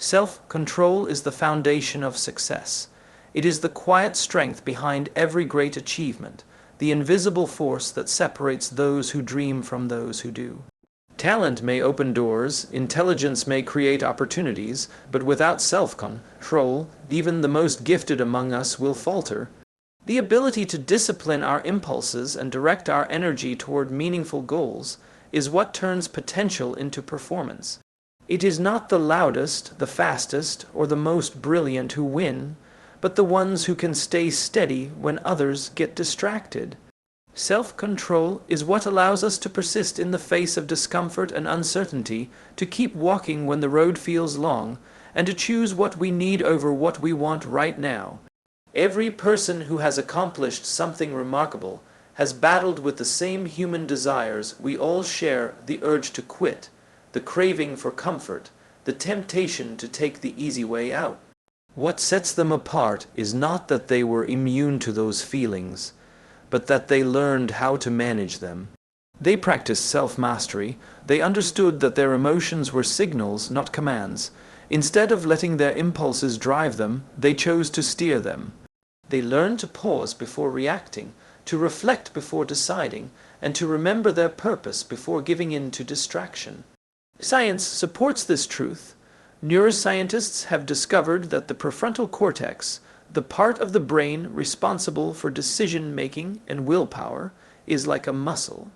Self-control is the foundation of success. It is the quiet strength behind every great achievement, the invisible force that separates those who dream from those who do. Talent may open doors, intelligence may create opportunities, but without self-control, even the most gifted among us will falter. The ability to discipline our impulses and direct our energy toward meaningful goals is what turns potential into performance. It is not the loudest, the fastest, or the most brilliant who win, but the ones who can stay steady when others get distracted. Self-control is what allows us to persist in the face of discomfort and uncertainty, to keep walking when the road feels long, and to choose what we need over what we want right now. Every person who has accomplished something remarkable has battled with the same human desires we all share: the urge to quit, the craving for comfort, the temptation to take the easy way out. What sets them apart is not that they were immune to those feelings, but that they learned how to manage them. They practiced self-mastery. They understood that their emotions were signals, not commands. Instead of letting their impulses drive them, they chose to steer them. They learned to pause before reacting, to reflect before deciding, and to remember their purpose before giving in to distraction. Science supports this truth. Neuroscientists have discovered that the prefrontal cortex, the part of the brain responsible for decision-making and willpower, is like a muscle.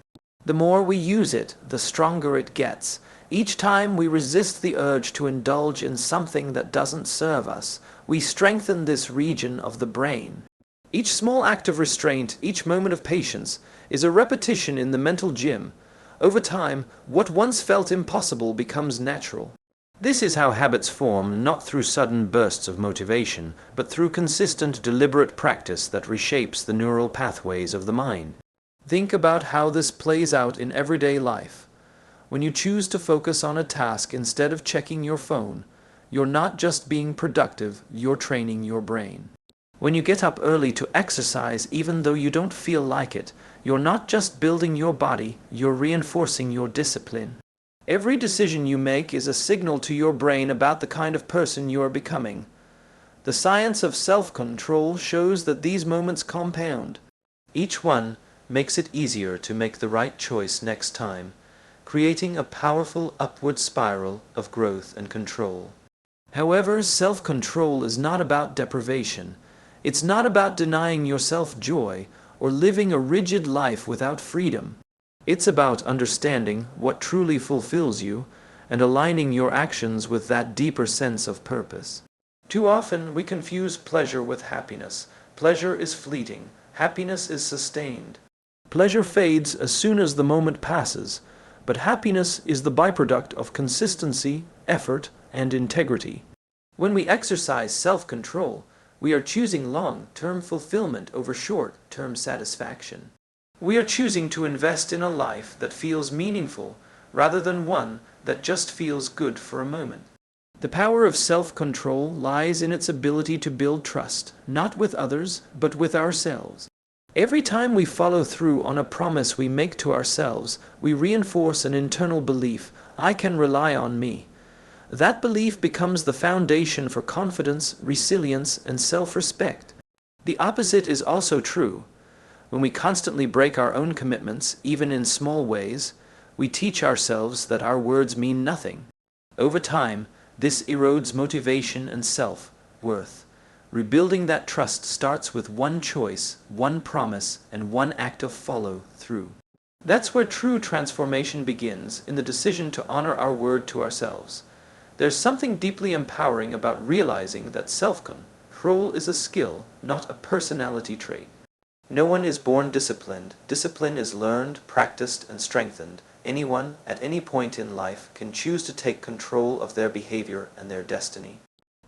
The more we use it, the stronger it gets. Each time we resist the urge to indulge in something that doesn't serve us, we strengthen this region of the brain. Each small act of restraint, each moment of patience, is a repetition in the mental gym. Over time, what once felt impossible becomes natural. This is how habits form, not through sudden bursts of motivation, but through consistent, deliberate practice that reshapes the neural pathways of the mind. Think about how this plays out in everyday life. When you choose to focus on a task instead of checking your phone, you're not just being productive, you're training your brain. When you get up early to exercise even though you don't feel like it, you're not just building your body, you're reinforcing your discipline. Every decision you make is a signal to your brain about the kind of person you are becoming. The science of self-control shows that these moments compound. Each one makes it easier to make the right choice next time, creating a powerful upward spiral of growth and control. However, self-control is not about deprivation. It's not about denying yourself joy or living a rigid life without freedom. It's about understanding what truly fulfills you and aligning your actions with that deeper sense of purpose. Too often we confuse pleasure with happiness. Pleasure is fleeting. Happiness is sustained. Pleasure fades as soon as the moment passes, but happiness is the byproduct of consistency, effort, and integrity. When we exercise self-control, we are choosing long-term fulfillment over short-term satisfaction. We are choosing to invest in a life that feels meaningful rather than one that just feels good for a moment. The power of self-control lies in its ability to build trust, not with others, but with ourselves. Every time we follow through on a promise we make to ourselves, we reinforce an internal belief: I can rely on me. That belief becomes the foundation for confidence, resilience, and self-respect. The opposite is also true. When we constantly break our own commitments, even in small ways, we teach ourselves that our words mean nothing. Over time, this erodes motivation and self-worth. Rebuilding that trust starts with one choice, one promise, and one act of follow-through. That's where true transformation begins, in the decision to honor our word to ourselves. There's something deeply empowering about realizing that self-control is a skill, not a personality trait. No one is born disciplined. Discipline is learned, practiced, and strengthened. Anyone, at any point in life, can choose to take control of their behavior and their destiny.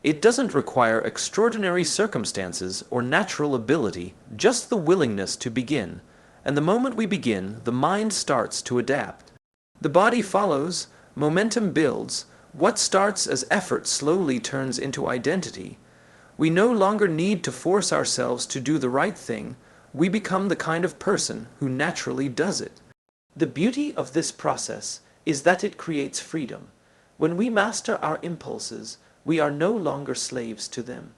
It doesn't require extraordinary circumstances or natural ability, just the willingness to begin. And the moment we begin, the mind starts to adapt. The body follows, momentum builds. What starts as effort slowly turns into identity. We no longer need to force ourselves to do the right thing. We become the kind of person who naturally does it. The beauty of this process is that it creates freedom. When we master our impulses, we are no longer slaves to them.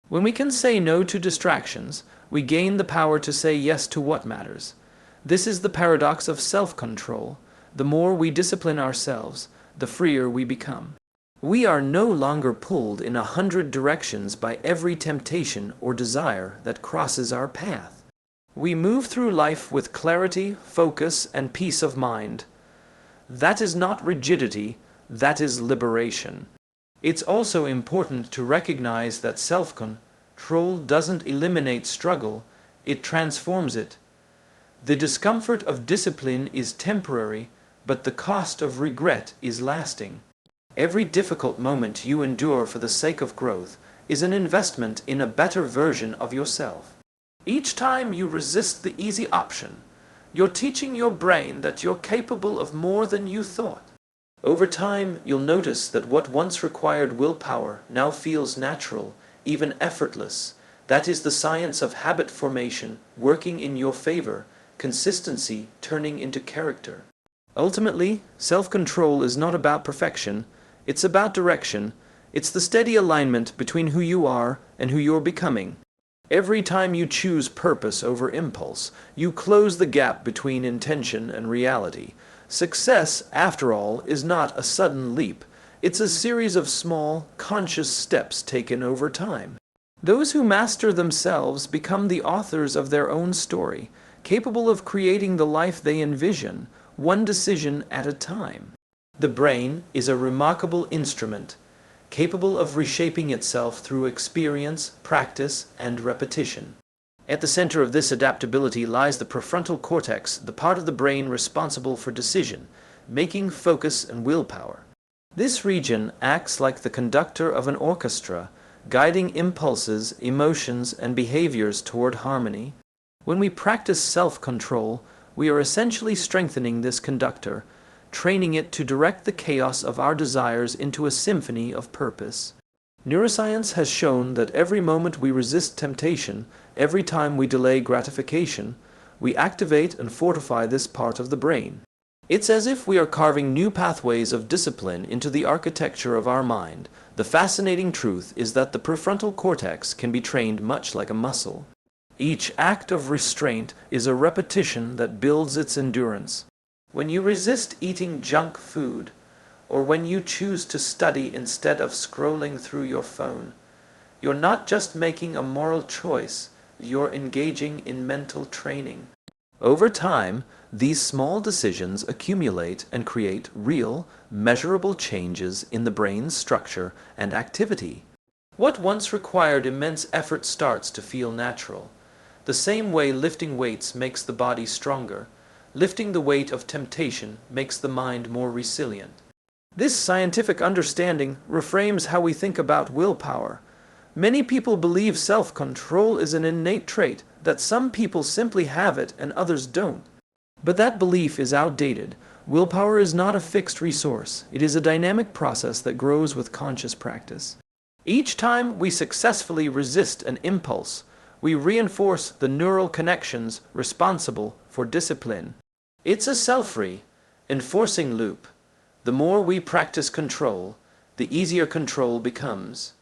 When we can say no to distractions, we gain the power to say yes to what matters. This is the paradox of self-control. The more we discipline ourselves, the freer we become. We are no longer pulled in 100 directions by every temptation or desire that crosses our path. We move through life with clarity, focus, and peace of mind. That is not rigidity, that is liberation. It's also important to recognize that self-control doesn't eliminate struggle, it transforms it. The discomfort of discipline is temporary, but the cost of regret is lasting. Every difficult moment you endure for the sake of growth is an investment in a better version of yourself. Each time you resist the easy option, you're teaching your brain that you're capable of more than you thought. Over time, you'll notice that what once required willpower now feels natural, even effortless. That is the science of habit formation working in your favor, consistency turning into character. Ultimately, self-control is not about perfection, it's about direction. It's the steady alignment between who you are and who you're becoming. Every time you choose purpose over impulse, you close the gap between intention and reality. Success, after all, is not a sudden leap. It's a series of small, conscious steps taken over time. Those who master themselves become the authors of their own story, capable of creating the life they envision, one decision at a time. The brain is a remarkable instrument, capable of reshaping itself through experience, practice, and repetition. At the center of this adaptability lies the prefrontal cortex, the part of the brain responsible for decision, making, focus, and willpower. This region acts like the conductor of an orchestra, guiding impulses, emotions, and behaviors toward harmony. When we practice self-control, we are essentially strengthening this conductor, training it to direct the chaos of our desires into a symphony of purpose. Neuroscience has shown that every moment we resist temptation, every time we delay gratification, we activate and fortify this part of the brain. It's as if we are carving new pathways of discipline into the architecture of our mind. The fascinating truth is that the prefrontal cortex can be trained much like a muscle. Each act of restraint is a repetition that builds its endurance. When you resist eating junk food, or when you choose to study instead of scrolling through your phone, you're not just making a moral choice, you're engaging in mental training. Over time, these small decisions accumulate and create real, measurable changes in the brain's structure and activity. What once required immense effort starts to feel natural. The same way lifting weights makes the body stronger, lifting the weight of temptation makes the mind more resilient. This scientific understanding reframes how we think about willpower. Many people believe self-control is an innate trait, that some people simply have it and others don't. But that belief is outdated. Willpower is not a fixed resource. It is a dynamic process that grows with conscious practice. Each time we successfully resist an impulse, we reinforce the neural connections responsible for discipline. It's a self-reinforcing loop. The more we practice control, the easier control becomes.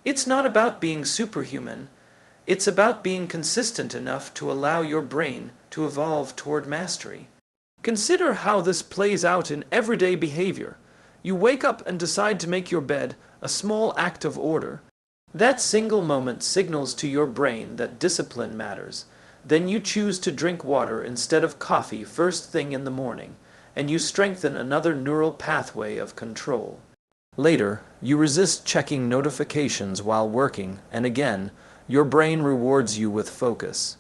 It's not about being superhuman. It's about being consistent enough to allow your brain to evolve toward mastery. Consider how this plays out in everyday behavior. You wake up and decide to make your bed, a small act of order. That single moment signals to your brain that discipline matters. Then you choose to drink water instead of coffee first thing in the morning, and you strengthen another neural pathway of control. Later, you resist checking notifications while working, and again, your brain rewards you with focus.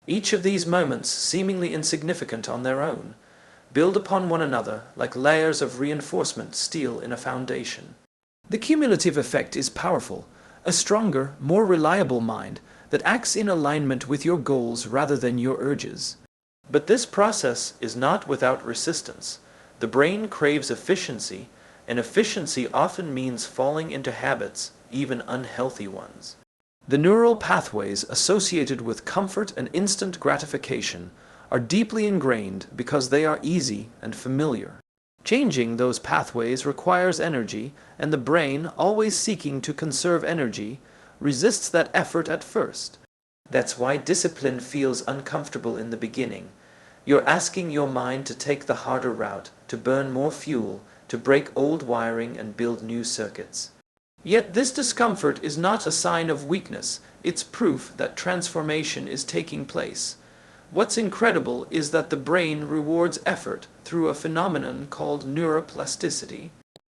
Each of these moments, seemingly insignificant on their own, build upon one another like layers of reinforcement steel in a foundation. The cumulative effect is powerful. A stronger, more reliable mind that acts in alignment with your goals rather than your urges. But this process is not without resistance. The brain craves efficiency, and efficiency often means falling into habits, even unhealthy ones. The neural pathways associated with comfort and instant gratification are deeply ingrained because they are easy and familiar. Changing those pathways requires energy, and the brain, always seeking to conserve energy, resists that effort at first. That's why discipline feels uncomfortable in the beginning. You're asking your mind to take the harder route, to burn more fuel, to break old wiring and build new circuits. Yet this discomfort is not a sign of weakness, it's proof that transformation is taking place. What's incredible is that the brain rewards effort through a phenomenon called neuroplasticity.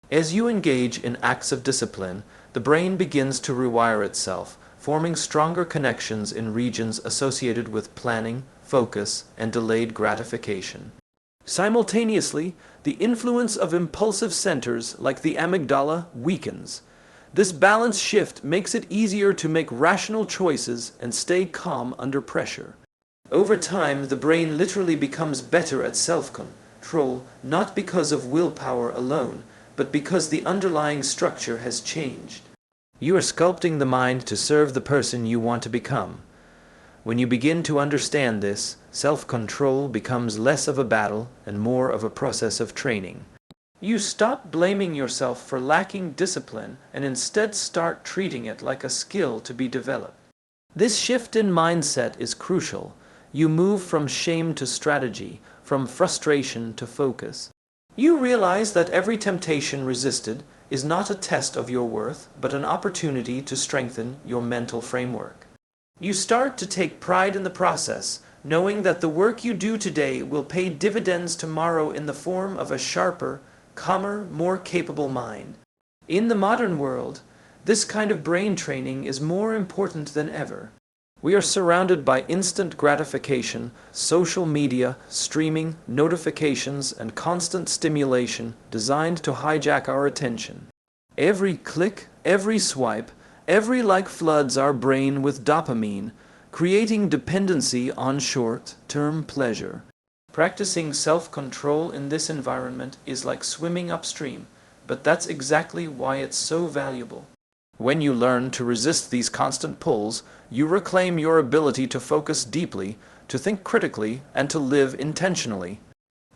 As you engage in acts of discipline, the brain begins to rewire itself, forming stronger connections in regions associated with planning, focus, and delayed gratification. Simultaneously, the influence of impulsive centers like the amygdala weakens. This balance shift makes it easier to make rational choices and stay calm under pressure. Over time, the brain literally becomes better at self-control, not because of willpower alone, but because the underlying structure has changed. You are sculpting the mind to serve the person you want to become. When you begin to understand this, self-control becomes less of a battle and more of a process of training. You stop blaming yourself for lacking discipline and instead start treating it like a skill to be developed. This shift in mindset is crucial. You move from shame to strategy, from frustration to focus. You realize that every temptation resisted is not a test of your worth, but an opportunity to strengthen your mental framework. You start to take pride in the process, knowing that the work you do today will pay dividends tomorrow in the form of a sharper, calmer, more capable mind. In the modern world, this kind of brain training is more important than ever. We are surrounded by instant gratification, social media, streaming, notifications, and constant stimulation designed to hijack our attention. Every click, every swipe, every like floods our brain with dopamine, creating dependency on short-term pleasure. Practicing self-control in this environment is like swimming upstream, but that's exactly why it's so valuable. When you learn to resist these constant pulls, you reclaim your ability to focus deeply, to think critically, and to live intentionally.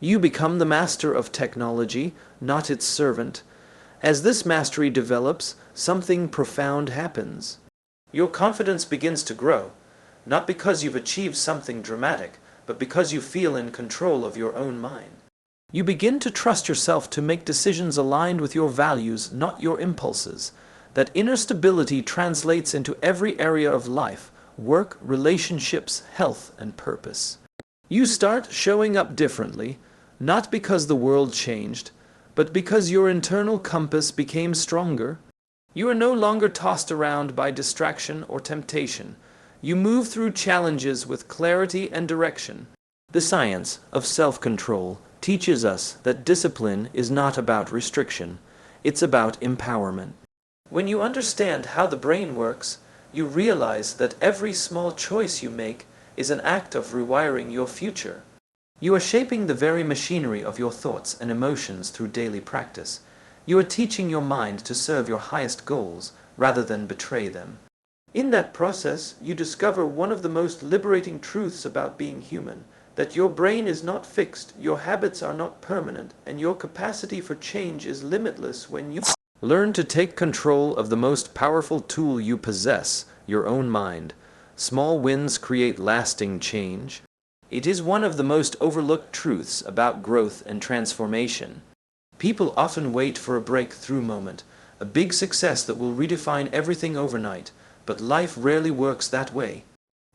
You become the master of technology, not its servant. As this mastery develops, something profound happens. Your confidence begins to grow, not because you've achieved something dramatic, but because you feel in control of your own mind. You begin to trust yourself to make decisions aligned with your values, not your impulses. That inner stability translates into every area of life: work, relationships, health, and purpose. You start showing up differently, not because the world changed, but because your internal compass became stronger. You are no longer tossed around by distraction or temptation. You move through challenges with clarity and direction. The science of self-control teaches us that discipline is not about restriction. It's about empowerment. When you understand how the brain works, you realize that every small choice you make is an act of rewiring your future. You are shaping the very machinery of your thoughts and emotions through daily practice. You are teaching your mind to serve your highest goals rather than betray them. In that process, you discover one of the most liberating truths about being human: that your brain is not fixed, your habits are not permanent, and your capacity for change is limitless when you learn to take control of the most powerful tool you possess, your own mind. Small wins create lasting change. It is one of the most overlooked truths about growth and transformation. People often wait for a breakthrough moment, a big success that will redefine everything overnight, but life rarely works that way.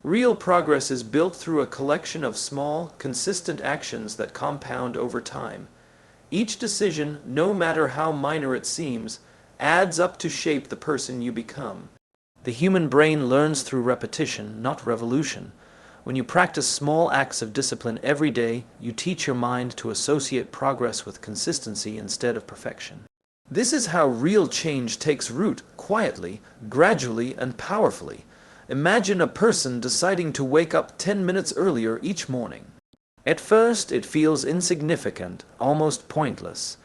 Real progress is built through a collection of small, consistent actions that compound over time. Each decision, no matter how minor it seems, adds up to shape the person you become. The human brain learns through repetition, not revolution. When you practice small acts of discipline every day, you teach your mind to associate progress with consistency instead of perfection. This is how real change takes root, quietly, gradually, and powerfully. Imagine a person deciding to wake up 10 minutes earlier each morning. At first, it feels insignificant, almost pointless.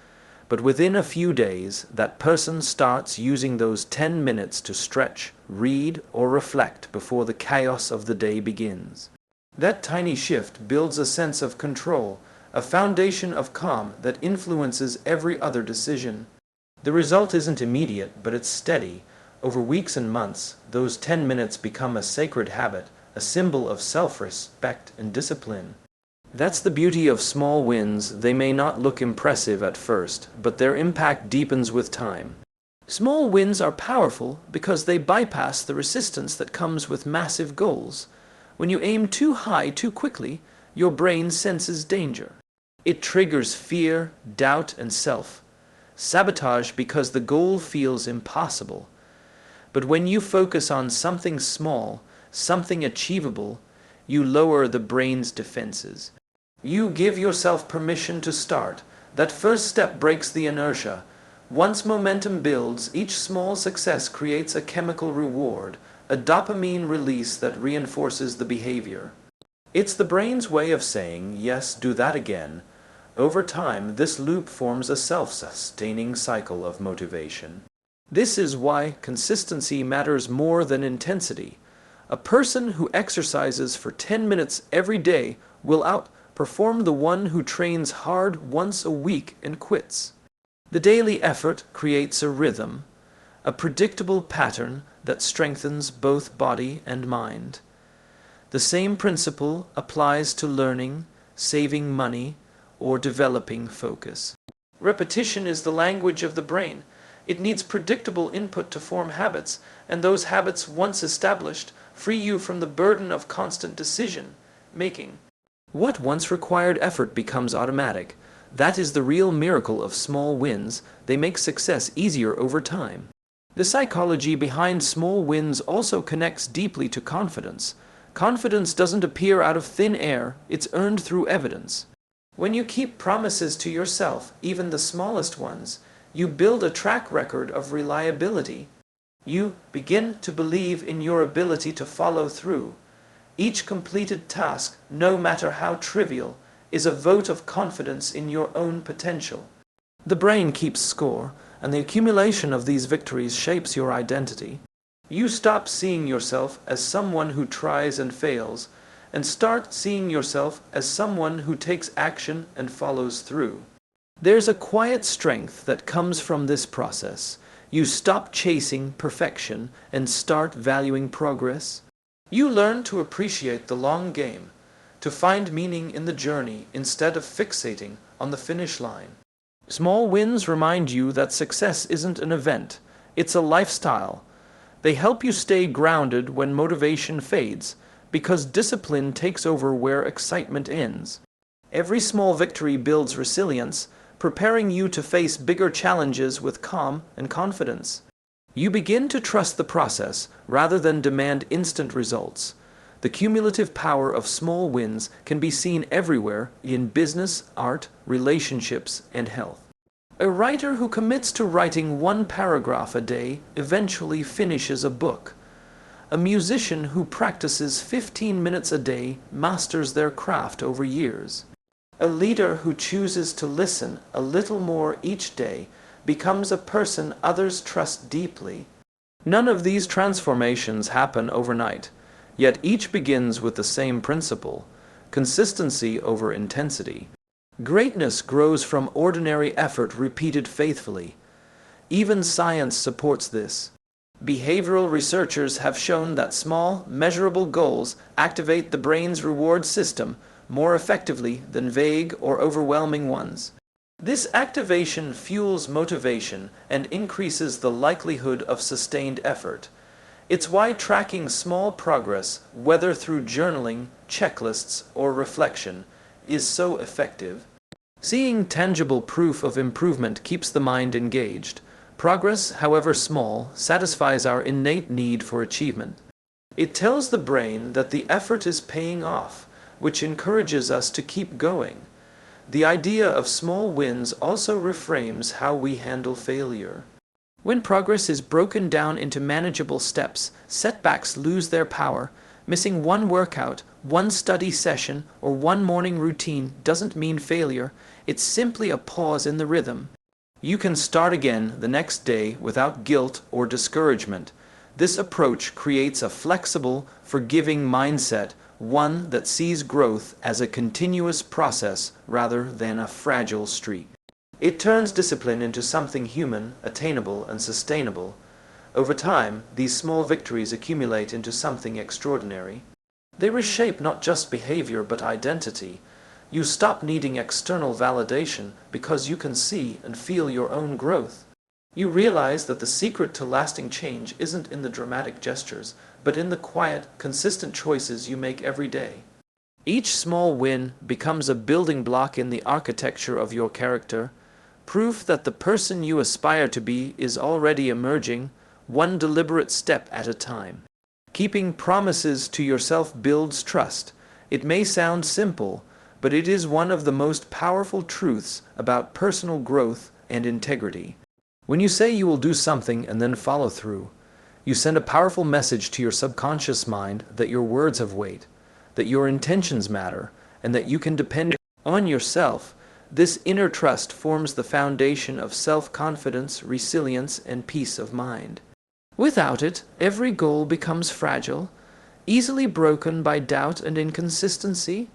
But within a few days, that person starts using those 10 minutes to stretch, read, or reflect before the chaos of the day begins. That tiny shift builds a sense of control, a foundation of calm that influences every other decision. The result isn't immediate, but it's steady. Over weeks and months, those 10 minutes become a sacred habit, a symbol of self-respect and discipline. That's the beauty of small wins. They may not look impressive at first, but their impact deepens with time. Small wins are powerful because they bypass the resistance that comes with massive goals. When you aim too high too quickly, your brain senses danger. It triggers fear, doubt, and self-sabotage because the goal feels impossible. But when you focus on something small, something achievable, you lower the brain's defenses. You give yourself permission to start. That first step breaks the inertia. Once momentum builds, each small success creates a chemical reward, a dopamine release that reinforces the behavior. It's the brain's way of saying, yes, do that again. Over time, this loop forms a self-sustaining cycle of motivation. This is why consistency matters more than intensity. A person who exercises for 10 minutes every day will outperform the one who trains hard once a week and quits. The daily effort creates a rhythm, a predictable pattern that strengthens both body and mind. The same principle applies to learning, saving money, or developing focus. Repetition is the language of the brain. It needs predictable input to form habits, and those habits, once established, free you from the burden of constant decision-making. What once required effort becomes automatic. That is the real miracle of small wins. They make success easier over time. The psychology behind small wins also connects deeply to confidence. Confidence doesn't appear out of thin air, it's earned through evidence. When you keep promises to yourself, even the smallest ones, you build a track record of reliability. You begin to believe in your ability to follow through. Each completed task, no matter how trivial, is a vote of confidence in your own potential. The brain keeps score, and the accumulation of these victories shapes your identity. You stop seeing yourself as someone who tries and fails, and start seeing yourself as someone who takes action and follows through. There's a quiet strength that comes from this process. You stop chasing perfection and start valuing progress. You learn to appreciate the long game, to find meaning in the journey instead of fixating on the finish line. Small wins remind you that success isn't an event, it's a lifestyle. They help you stay grounded when motivation fades, because discipline takes over where excitement ends. Every small victory builds resilience, preparing you to face bigger challenges with calm and confidence. You begin to trust the process rather than demand instant results. The cumulative power of small wins can be seen everywhere in business, art, relationships, and health. A writer who commits to writing 1 paragraph a day eventually finishes a book. A musician who practices 15 minutes a day masters their craft over years. A leader who chooses to listen a little more each day becomes a person others trust deeply. None of these transformations happen overnight, yet each begins with the same principle: consistency over intensity. Greatness grows from ordinary effort repeated faithfully. Even science supports this. Behavioral researchers have shown that small, measurable goals activate the brain's reward system more effectively than vague or overwhelming ones. This activation fuels motivation and increases the likelihood of sustained effort. It's why tracking small progress, whether through journaling, checklists, or reflection, is so effective. Seeing tangible proof of improvement keeps the mind engaged. Progress, however small, satisfies our innate need for achievement. It tells the brain that the effort is paying off, which encourages us to keep going. The idea of small wins also reframes how we handle failure. When progress is broken down into manageable steps, setbacks lose their power. Missing 1 workout, 1 study session, or 1 morning routine doesn't mean failure. It's simply a pause in the rhythm. You can start again the next day without guilt or discouragement. This approach creates a flexible, forgiving mindset, one that sees growth as a continuous process rather than a fragile streak. It turns discipline into something human, attainable, and sustainable. Over time, these small victories accumulate into something extraordinary. They reshape not just behavior but identity. You stop needing external validation because you can see and feel your own growth. You realize that the secret to lasting change isn't in the dramatic gestures, but in the quiet, consistent choices you make every day. Each small win becomes a building block in the architecture of your character, proof that the person you aspire to be is already emerging, one deliberate step at a time. Keeping promises to yourself builds trust. It may sound simple, but it is one of the most powerful truths about personal growth and integrity. When you say you will do something and then follow through, you send a powerful message to your subconscious mind that your words have weight, that your intentions matter, and that you can depend on yourself. This inner trust forms the foundation of self-confidence, resilience, and peace of mind. Without it, every goal becomes fragile, easily broken by doubt and inconsistency.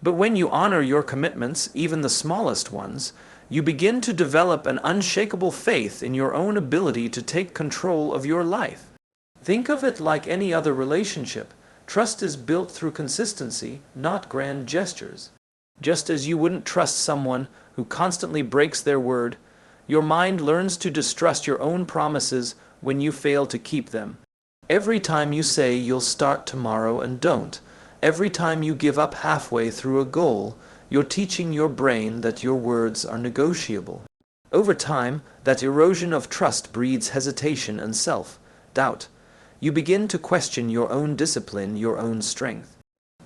But when you honor your commitments, even the smallest ones, you begin to develop an unshakable faith in your own ability to take control of your life. Think of it like any other relationship. Trust is built through consistency, not grand gestures. Just as you wouldn't trust someone who constantly breaks their word, your mind learns to distrust your own promises when you fail to keep them. Every time you say you'll start tomorrow and don't, every time you give up halfway through a goal, you're teaching your brain that your words are negotiable. Over time, that erosion of trust breeds hesitation and self-doubt. You begin to question your own discipline, your own strength.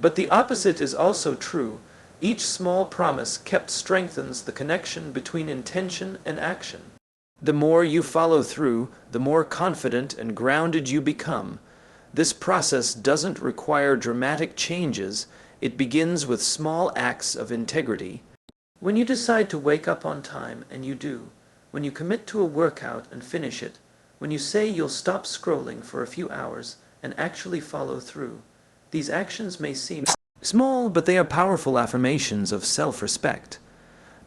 But the opposite is also true. Each small promise kept strengthens the connection between intention and action. The more you follow through, the more confident and grounded you become. This process doesn't require dramatic changes. It begins with small acts of integrity. When you decide to wake up on time, and you do, when you commit to a workout and finish it, when you say you'll stop scrolling for a few hours and actually follow through, these actions may seem small, but they are powerful affirmations of self-respect.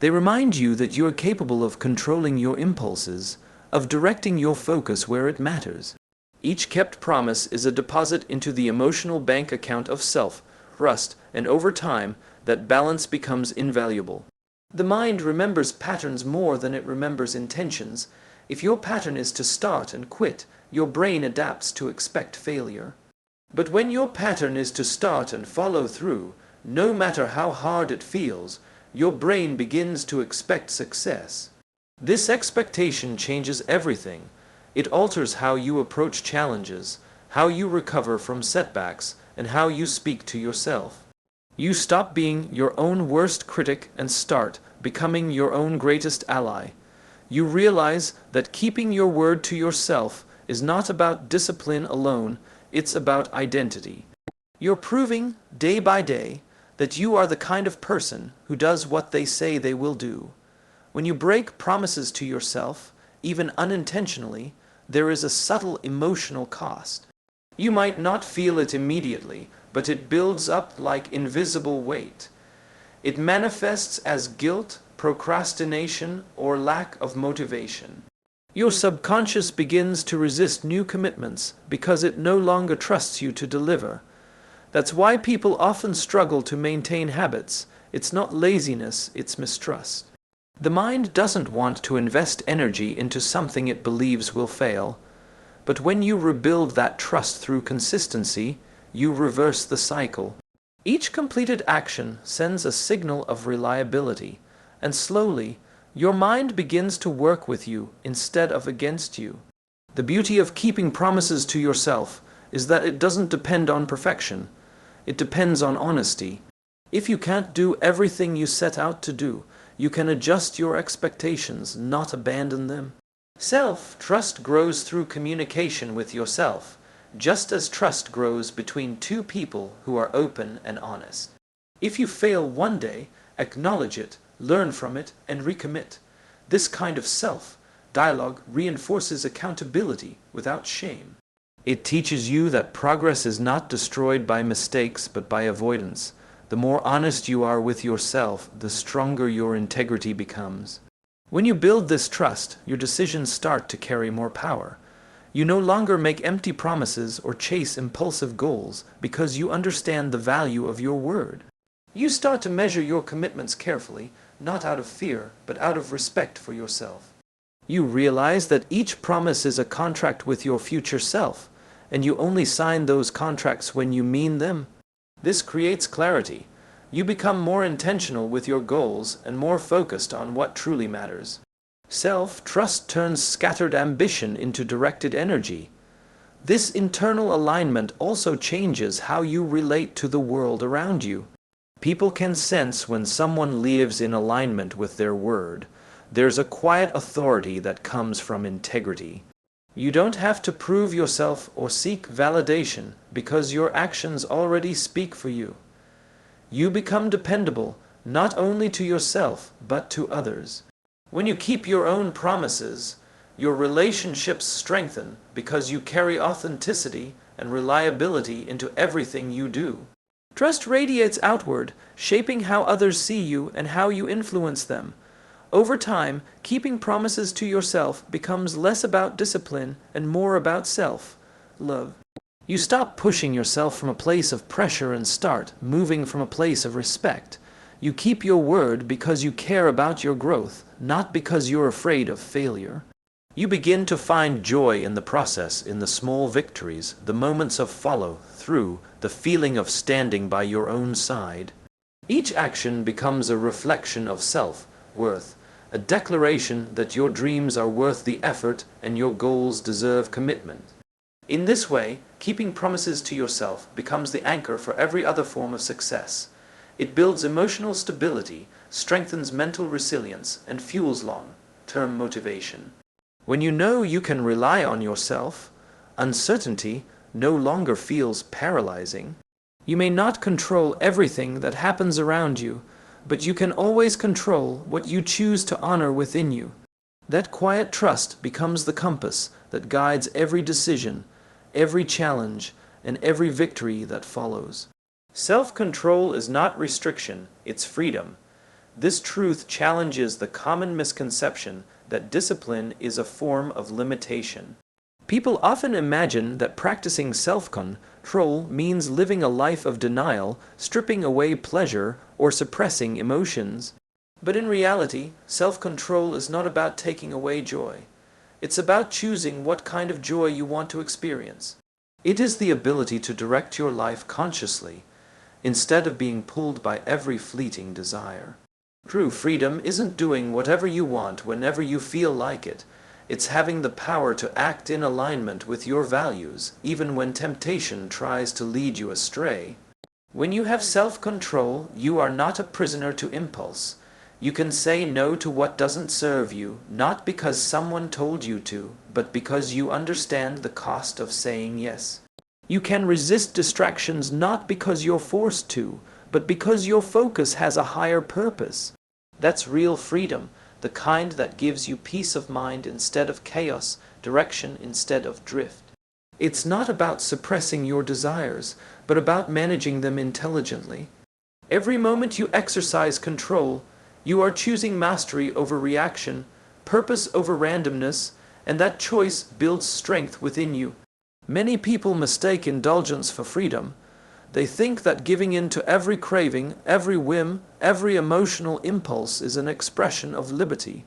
They remind you that you are capable of controlling your impulses, of directing your focus where it matters. Each kept promise is a deposit into the emotional bank account of self-trust, and over time, that balance becomes invaluable. The mind remembers patterns more than it remembers intentions. If your pattern is to start and quit, your brain adapts to expect failure. But when your pattern is to start and follow through, no matter how hard it feels, your brain begins to expect success. This expectation changes everything. It alters how you approach challenges, how you recover from setbacks, and how you speak to yourself. You stop being your own worst critic and start becoming your own greatest ally. You realize that keeping your word to yourself is not about discipline alone, it's about identity. You're proving, day by day, that you are the kind of person who does what they say they will do. When you break promises to yourself, even unintentionally, there is a subtle emotional cost. You might not feel it immediately, but it builds up like invisible weight. It manifests as guilt, procrastination, or lack of motivation. Your subconscious begins to resist new commitments because it no longer trusts you to deliver. That's why people often struggle to maintain habits. It's not laziness, it's mistrust. The mind doesn't want to invest energy into something it believes will fail. But when you rebuild that trust through consistency, you reverse the cycle. Each completed action sends a signal of reliability, and slowly, your mind begins to work with you instead of against you. The beauty of keeping promises to yourself is that it doesn't depend on perfection. It depends on honesty. If you can't do everything you set out to do, you can adjust your expectations, not abandon them. Self-trust grows through communication with yourself, just as trust grows between two people who are open and honest. If you fail one day, acknowledge it, learn from it, and recommit. This kind of self-dialogue reinforces accountability without shame. It teaches you that progress is not destroyed by mistakes but by avoidance. The more honest you are with yourself, the stronger your integrity becomes. When you build this trust, your decisions start to carry more power. You no longer make empty promises or chase impulsive goals because you understand the value of your word. You start to measure your commitments carefully, not out of fear, but out of respect for yourself. You realize that each promise is a contract with your future self, and you only sign those contracts when you mean them. This creates clarity. You become more intentional with your goals and more focused on what truly matters. Self-trust turns scattered ambition into directed energy. This internal alignment also changes how you relate to the world around you. People can sense when someone lives in alignment with their word. There's a quiet authority that comes from integrity. You don't have to prove yourself or seek validation because your actions already speak for you. You become dependable not only to yourself but to others. When you keep your own promises, your relationships strengthen because you carry authenticity and reliability into everything you do. Trust radiates outward, shaping how others see you and how you influence them. Over time, keeping promises to yourself becomes less about discipline and more about self-love. You stop pushing yourself from a place of pressure and start moving from a place of respect. You keep your word because you care about your growth, not because you're afraid of failure. You begin to find joy in the process, in the small victories, the moments of follow-through, the feeling of standing by your own side. Each action becomes a reflection of self-worth, a declaration that your dreams are worth the effort and your goals deserve commitment. In this way, keeping promises to yourself becomes the anchor for every other form of success. It builds emotional stability, strengthens mental resilience, and fuels long-term motivation. When you know you can rely on yourself, uncertainty no longer feels paralyzing. You may not control everything that happens around you, but you can always control what you choose to honor within you. That quiet trust becomes the compass that guides every decision, every challenge, and every victory that follows. Self-control is not restriction, it's freedom. This truth challenges the common misconception that discipline is a form of limitation. People often imagine that practicing self-control means living a life of denial, stripping away pleasure, or suppressing emotions. But in reality, self-control is not about taking away joy. It's about choosing what kind of joy you want to experience. It is the ability to direct your life consciously, instead of being pulled by every fleeting desire. True freedom isn't doing whatever you want whenever you feel like it. It's having the power to act in alignment with your values, even when temptation tries to lead you astray. When you have self-control, you are not a prisoner to impulse. You can say no to what doesn't serve you, not because someone told you to, but because you understand the cost of saying yes. You can resist distractions not because you're forced to, but because your focus has a higher purpose. That's real freedom, the kind that gives you peace of mind instead of chaos, direction instead of drift. It's not about suppressing your desires, but about managing them intelligently. Every moment you exercise control, you are choosing mastery over reaction, purpose over randomness, and that choice builds strength within you. Many people mistake indulgence for freedom. They think that giving in to every craving, every whim, every emotional impulse is an expression of liberty.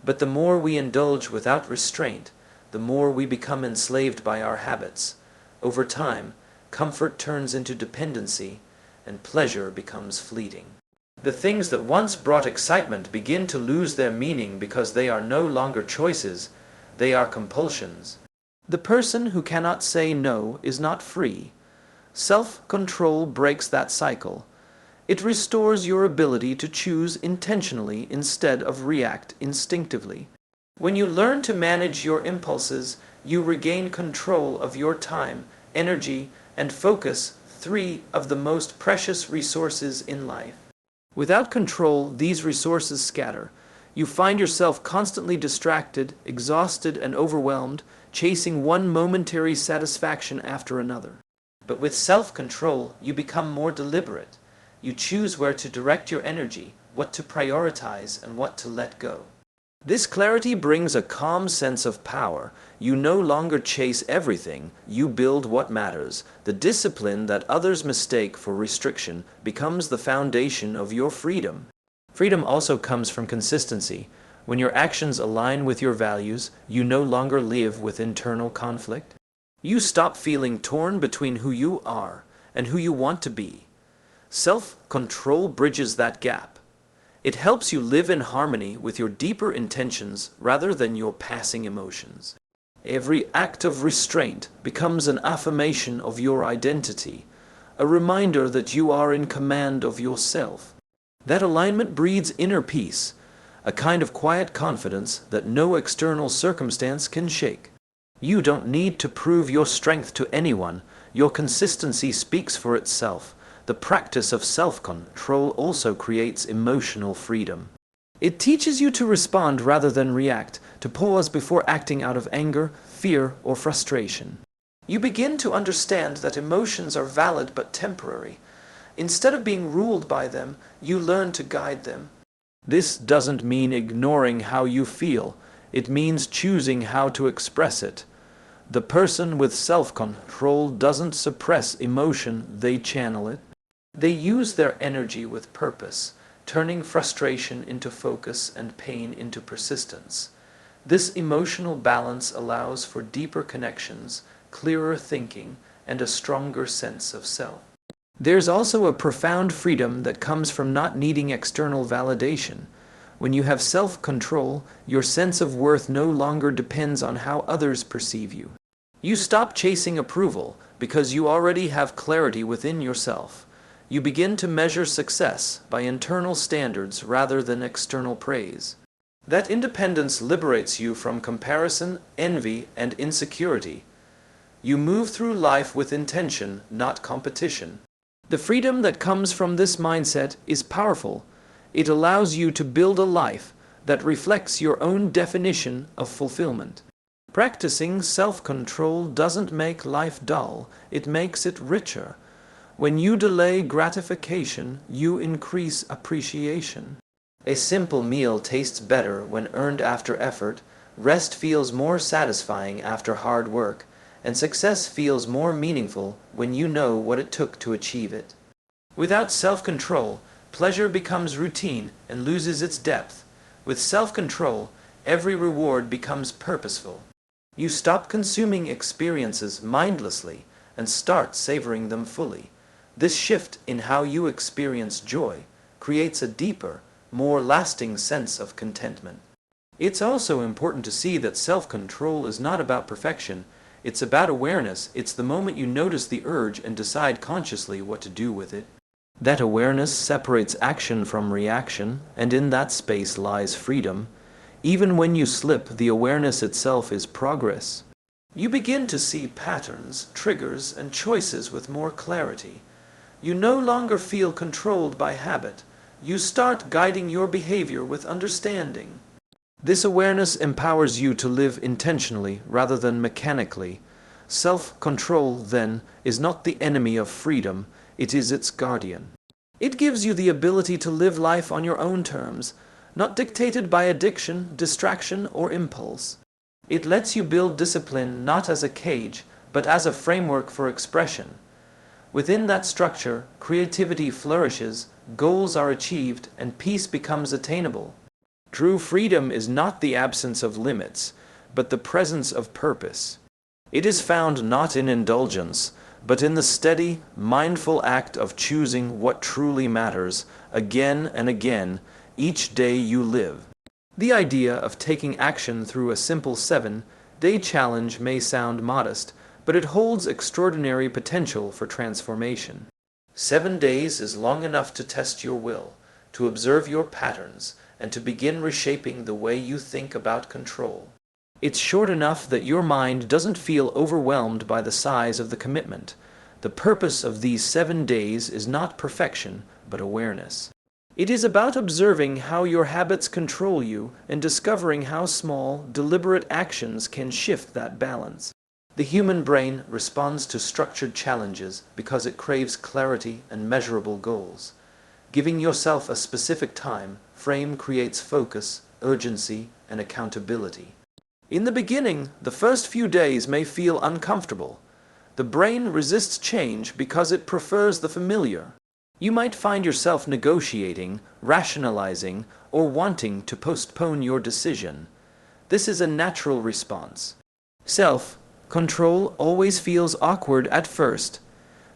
But the more we indulge without restraint, the more we become enslaved by our habits. Over time, comfort turns into dependency, and pleasure becomes fleeting. The things that once brought excitement begin to lose their meaning because they are no longer choices, they are compulsions. The person who cannot say no is not free. Self-control breaks that cycle. It restores your ability to choose intentionally instead of react instinctively. When you learn to manage your impulses, you regain control of your time, energy, and focus, three of the most precious resources in life. Without control, these resources scatter. You find yourself constantly distracted, exhausted, and overwhelmed, chasing one momentary satisfaction after another. But with self-control, you become more deliberate. You choose where to direct your energy, what to prioritize, and what to let go. This clarity brings a calm sense of power. You no longer chase everything, you build what matters. The discipline that others mistake for restriction becomes the foundation of your freedom. Freedom also comes from consistency. When your actions align with your values, you no longer live with internal conflict. You stop feeling torn between who you are and who you want to be. Self-control bridges that gap. It helps you live in harmony with your deeper intentions rather than your passing emotions. Every act of restraint becomes an affirmation of your identity, a reminder that you are in command of yourself. That alignment breeds inner peace, a kind of quiet confidence that no external circumstance can shake. You don't need to prove your strength to anyone. Your consistency speaks for itself. The practice of self-control also creates emotional freedom. It teaches you to respond rather than react, to pause before acting out of anger, fear, or frustration. You begin to understand that emotions are valid but temporary. Instead of being ruled by them, you learn to guide them. This doesn't mean ignoring how you feel. It means choosing how to express it. The person with self-control doesn't suppress emotion, they channel it. They use their energy with purpose, turning frustration into focus and pain into persistence. This emotional balance allows for deeper connections, clearer thinking, and a stronger sense of self. There's also a profound freedom that comes from not needing external validation. When you have self-control, your sense of worth no longer depends on how others perceive you. You stop chasing approval because you already have clarity within yourself. You begin to measure success by internal standards rather than external praise. That independence liberates you from comparison, envy, and insecurity. You move through life with intention, not competition. The freedom that comes from this mindset is powerful. It allows you to build a life that reflects your own definition of fulfillment. Practicing self-control doesn't make life dull, it makes it richer. When you delay gratification, you increase appreciation. A simple meal tastes better when earned after effort, rest feels more satisfying after hard work, and success feels more meaningful when you know what it took to achieve it. Without self-control, pleasure becomes routine and loses its depth. With self-control, every reward becomes purposeful. You stop consuming experiences mindlessly and start savoring them fully. This shift in how you experience joy creates a deeper, more lasting sense of contentment. It's also important to see that self-control is not about perfection. It's about awareness. It's the moment you notice the urge and decide consciously what to do with it. That awareness separates action from reaction, and in that space lies freedom. Even when you slip, the awareness itself is progress. You begin to see patterns, triggers, and choices with more clarity. You no longer feel controlled by habit. You start guiding your behavior with understanding. This awareness empowers you to live intentionally rather than mechanically. Self-control, then, is not the enemy of freedom, it is its guardian. It gives you the ability to live life on your own terms, not dictated by addiction, distraction, or impulse. It lets you build discipline not as a cage, but as a framework for expression. Within that structure, creativity flourishes, goals are achieved, and peace becomes attainable. True freedom is not the absence of limits, but the presence of purpose. It is found not in indulgence, but in the steady, mindful act of choosing what truly matters, again and again, each day you live. The idea of taking action through a simple 7-day challenge may sound modest, but it holds extraordinary potential for transformation. 7 days is long enough to test your will, to observe your patterns, and to begin reshaping the way you think about control. It's short enough that your mind doesn't feel overwhelmed by the size of the commitment. The purpose of these 7 days is not perfection, but awareness. It is about observing how your habits control you and discovering how small, deliberate actions can shift that balance. The human brain responds to structured challenges because it craves clarity and measurable goals. Giving yourself a specific time frame creates focus, urgency, and accountability. In the beginning, the first few days may feel uncomfortable. The brain resists change because it prefers the familiar. You might find yourself negotiating, rationalizing, or wanting to postpone your decision. This is a natural response. Self-control always feels awkward at first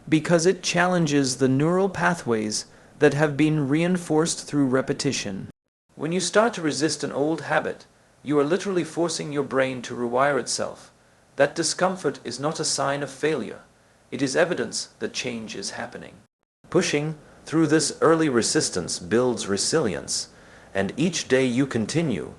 because it challenges the neural pathways that have been reinforced through repetition. When you start to resist an old habit, you are literally forcing your brain to rewire itself. That discomfort is not a sign of failure. It is evidence that change is happening. Pushing through this early resistance builds resilience, and each day you continue,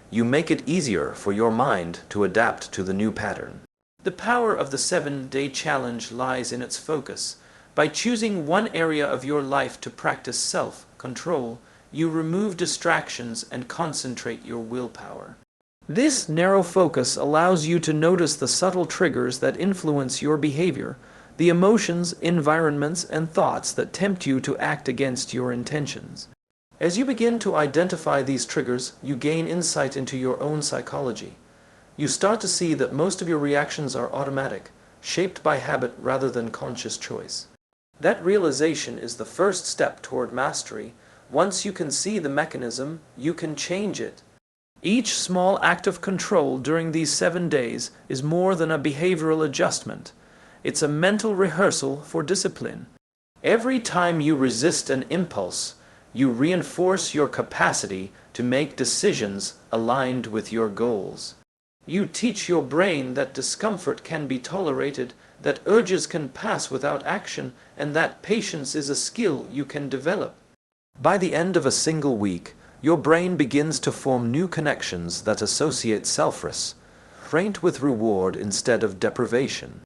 you make it easier for your mind to adapt to the new pattern. The power of the 7-day challenge lies in its focus. By choosing one area of your life to practice self-control, you remove distractions and concentrate your willpower. This narrow focus allows you to notice the subtle triggers that influence your behavior, the emotions, environments, and thoughts that tempt you to act against your intentions. As you begin to identify these triggers, you gain insight into your own psychology. You start to see that most of your reactions are automatic, shaped by habit rather than conscious choice. That realization is the first step toward mastery. Once you can see the mechanism, you can change it. Each small act of control during these 7 days is more than a behavioral adjustment. It's a mental rehearsal for discipline. Every time you resist an impulse, you reinforce your capacity to make decisions aligned with your goals. You teach your brain that discomfort can be tolerated, that urges can pass without action, and that patience is a skill you can develop. By the end of a single week, your brain begins to form new connections that associate self-restraint with reward instead of deprivation.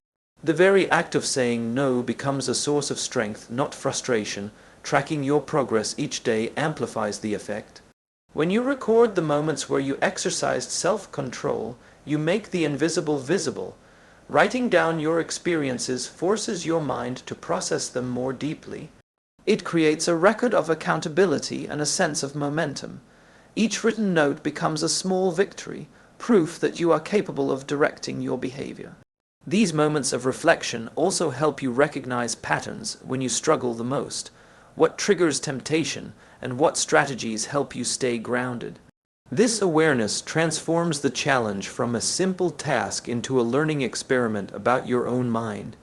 The very act of saying no becomes a source of strength, not frustration. Tracking your progress each day amplifies the effect. When you record the moments where you exercised self-control, you make the invisible visible. Writing down your experiences forces your mind to process them more deeply. It creates a record of accountability and a sense of momentum. Each written note becomes a small victory, proof that you are capable of directing your behavior. These moments of reflection also help you recognize patterns when you struggle the most, what triggers temptation, and what strategies help you stay grounded. This awareness transforms the challenge from a simple task into a learning experiment about your own mind.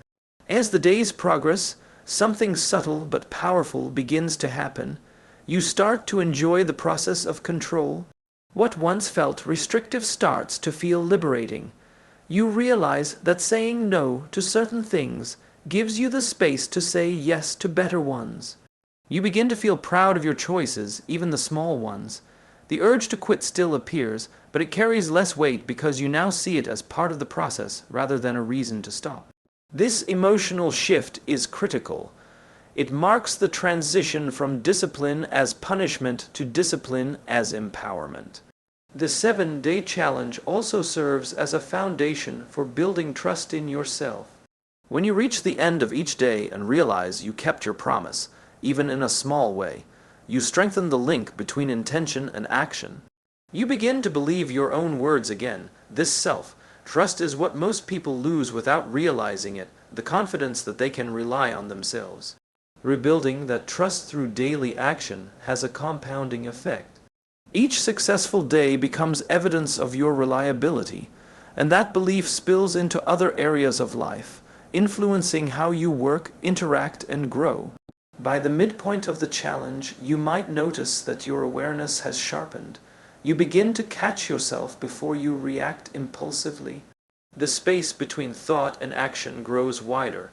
As the days progress, something subtle but powerful begins to happen. You start to enjoy the process of control. What once felt restrictive starts to feel liberating. You realize that saying no to certain things gives you the space to say yes to better ones. You begin to feel proud of your choices, even the small ones. The urge to quit still appears, but it carries less weight because you now see it as part of the process rather than a reason to stop. This emotional shift is critical. It marks the transition from discipline as punishment to discipline as empowerment. The 7-day challenge also serves as a foundation for building trust in yourself. When you reach the end of each day and realize you kept your promise, even in a small way, you strengthen the link between intention and action. You begin to believe your own words again. This self-trust is what most people lose without realizing it, the confidence that they can rely on themselves. Rebuilding that trust through daily action has a compounding effect. Each successful day becomes evidence of your reliability, and that belief spills into other areas of life, influencing how you work, interact, and grow. By the midpoint of the challenge, you might notice that your awareness has sharpened. You begin to catch yourself before you react impulsively. The space between thought and action grows wider.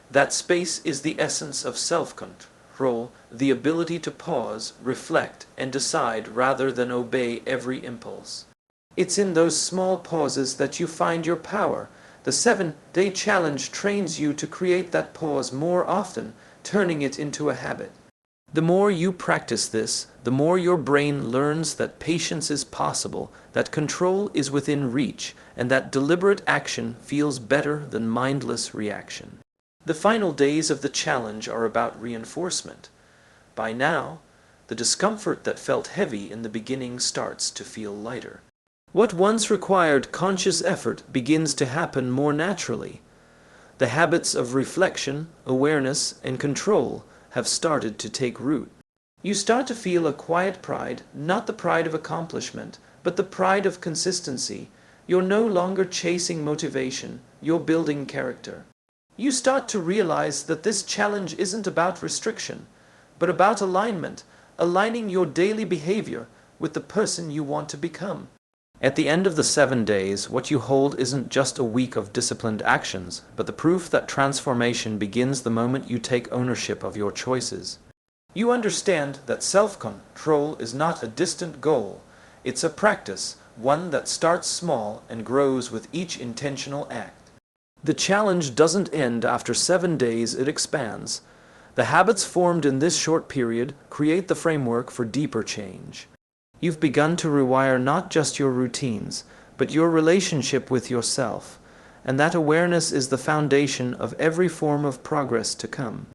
That space is the essence of self-control, the ability to pause, reflect, and decide rather than obey every impulse. It's in those small pauses that you find your power. The 7-day challenge trains you to create that pause more often, turning it into a habit. The more you practice this, the more your brain learns that patience is possible, that control is within reach, and that deliberate action feels better than mindless reaction. The final days of the challenge are about reinforcement. By now, the discomfort that felt heavy in the beginning starts to feel lighter. What once required conscious effort begins to happen more naturally. The habits of reflection, awareness, and control have started to take root. You start to feel a quiet pride, not the pride of accomplishment, but the pride of consistency. You're no longer chasing motivation, you're building character. You start to realize that this challenge isn't about restriction, but about alignment, aligning your daily behavior with the person you want to become. At the end of the 7 days, what you hold isn't just a week of disciplined actions, but the proof that transformation begins the moment you take ownership of your choices. You understand that self-control is not a distant goal. It's a practice, one that starts small and grows with each intentional act. The challenge doesn't end after 7 days, it expands. The habits formed in this short period create the framework for deeper change. You've begun to rewire not just your routines, but your relationship with yourself, and that awareness is the foundation of every form of progress to come.